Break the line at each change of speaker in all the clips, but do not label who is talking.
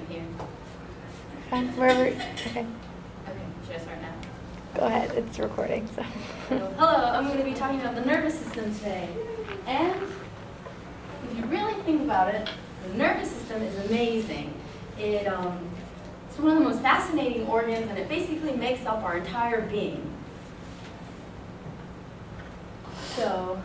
here?
Fine, wherever. Okay.
Okay, should I start now?
Go ahead. It's recording. So.
Hello, I'm going to be talking about the nervous system today. And if you really think about it, the nervous system is amazing. It's one of the most fascinating organs, and it basically makes up our entire being. So,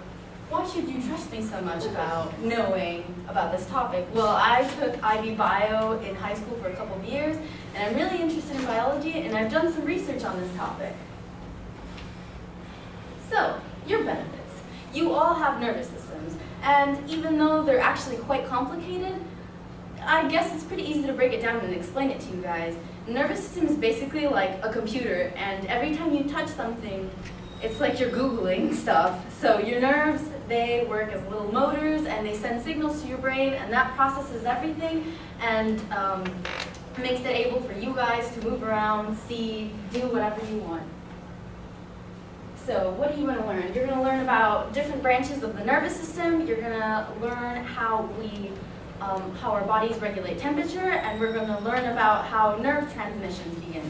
why should you trust me so much about knowing about this topic? Well, I took IB Bio in high school for a couple of years, and I'm really interested in biology, and I've done some research on this topic. So, your benefits. You all have nervous systems, and even though they're actually quite complicated, I guess it's pretty easy to break it down and explain it to you guys. The nervous system is basically like a computer, and every time you touch something, it's like you're Googling stuff. So your nerves, they work as little motors, and they send signals to your brain, and that processes everything, and makes it able for you guys to move around, see, do whatever you want. So what are you going to learn? You're going to learn about different branches of the nervous system. You're going to learn how our bodies regulate temperature, and we're going to learn about how nerve transmissions begin.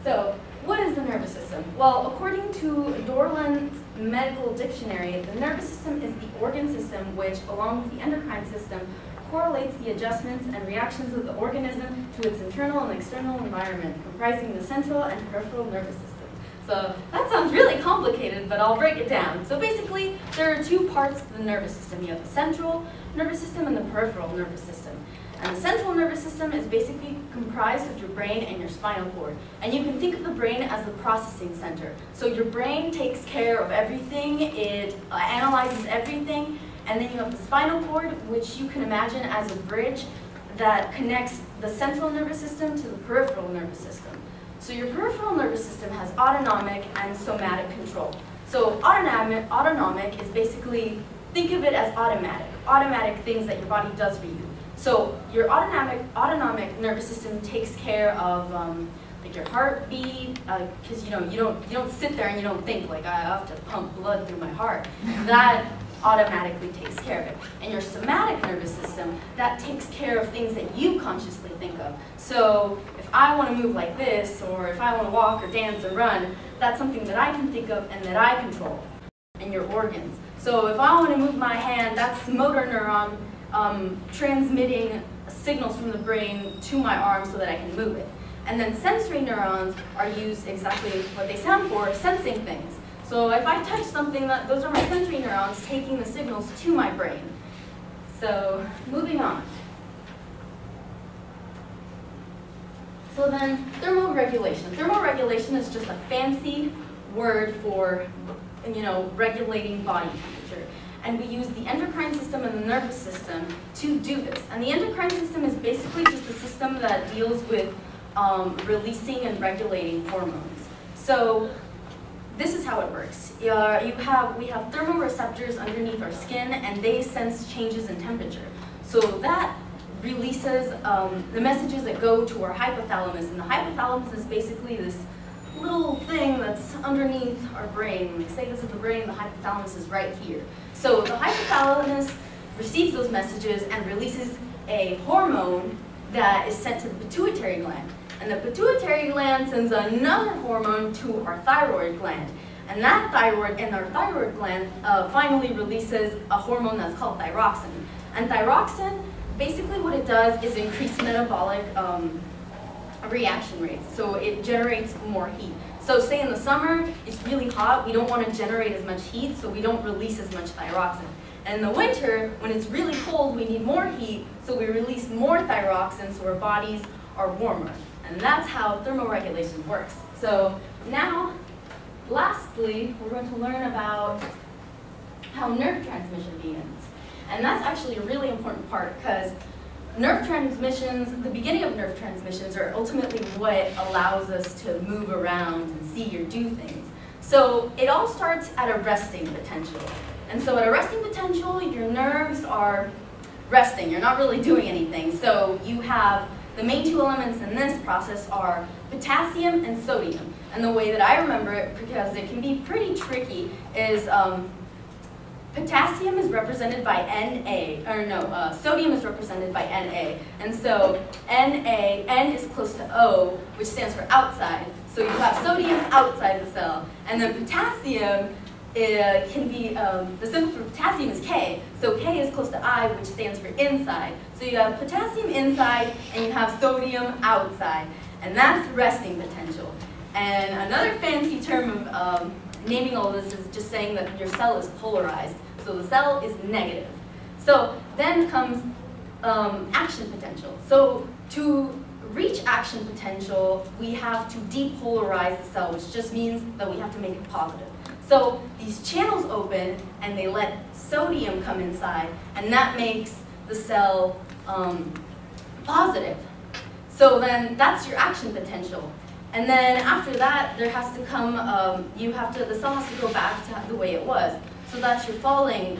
So, what is the nervous system? Well, according to Dorland's Medical Dictionary, the nervous system is the organ system which, along with the endocrine system, correlates the adjustments and reactions of the organism to its internal and external environment, comprising the central and peripheral nervous systems. So that sounds really complicated, but I'll break it down. So basically, there are two parts to the nervous system. You have the central nervous system and the peripheral nervous system. And the central nervous system is basically comprised of your brain and your spinal cord. And you can think of the brain as the processing center. So your brain takes care of everything, it analyzes everything, and then you have the spinal cord, which you can imagine as a bridge that connects the central nervous system to the peripheral nervous system. So your peripheral nervous system has autonomic and somatic control. So autonomic is basically, think of it as automatic things that your body does for you. So your autonomic nervous system takes care of like your heartbeat, because you don't sit there and you don't think like I have to pump blood through my heart. That automatically takes care of it. And your somatic nervous system, that takes care of things that you consciously think of. So if I want to move like this, or if I want to walk or dance or run, that's something that I can think of and that I control. And your organs. So if I want to move my hand, that's motor neuron transmitting signals from the brain to my arm so that I can move it. And then sensory neurons are used exactly what they sound for, sensing things. So if I touch something, those are my sensory neurons taking the signals to my brain. So moving on. So then thermoregulation. Thermoregulation is just a fancy word for regulating body temperature. And we use the endocrine system and the nervous system to do this. And the endocrine system is basically just a system that deals with releasing and regulating hormones. So this is how it works. We have thermoreceptors underneath our skin, and they sense changes in temperature. So that releases the messages that go to our hypothalamus, and the hypothalamus is basically this little thing that's underneath our brain. Like, say this is the brain, the hypothalamus is right here. So the hypothalamus receives those messages and releases a hormone that is sent to the pituitary gland. And the pituitary gland sends another hormone to our thyroid gland. And that thyroid gland finally releases a hormone that's called thyroxine. And thyroxine, basically what it does is increase metabolic reaction rates. So it generates more heat. So say in the summer, it's really hot, we don't want to generate as much heat, so we don't release as much thyroxine. And in the winter, when it's really cold, we need more heat, so we release more thyroxine, so our bodies are warmer. And that's how thermoregulation works. So now, lastly, we're going to learn about how nerve transmission begins. And that's actually a really important part, because nerve transmissions, the beginning of nerve transmissions are ultimately what allows us to move around and see or do things. So it all starts at a resting potential. And so at a resting potential, your nerves are resting. You're not really doing anything. So you have the main two elements in this process are potassium and sodium. And the way that I remember it, because it can be pretty tricky, is potassium is represented by Na, or no, sodium is represented by Na. And so N is close to O, which stands for outside. So you have sodium outside the cell. And then potassium can be, the symbol for potassium is K. So K is close to I, which stands for inside. So you have potassium inside and you have sodium outside. And that's resting potential. And another fancy term of naming all this is just saying that your cell is polarized. So the cell is negative. So then comes action potential. So to reach action potential, we have to depolarize the cell, which just means that we have to make it positive. So these channels open and they let sodium come inside, and that makes the cell positive. So then that's your action potential. And then after that, there has to come, the cell has to go back to the way it was. So that's your falling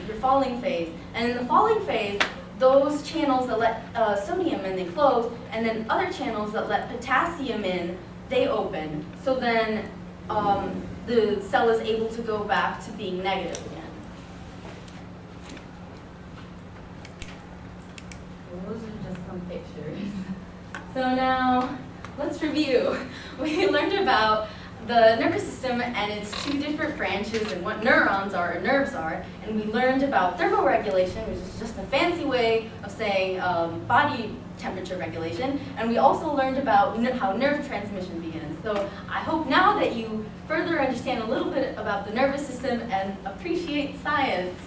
phase. And in the falling phase, those channels that let sodium in, they close, and then other channels that let potassium in, they open. So then the cell is able to go back to being negative again. Those are just some pictures. So now, let's review. We learned about the nervous system and its two different branches and what neurons are and nerves are. And we learned about thermoregulation, which is just a fancy way of saying body temperature regulation. And we also learned about how nerve transmission begins. So I hope now that you further understand a little bit about the nervous system and appreciate science.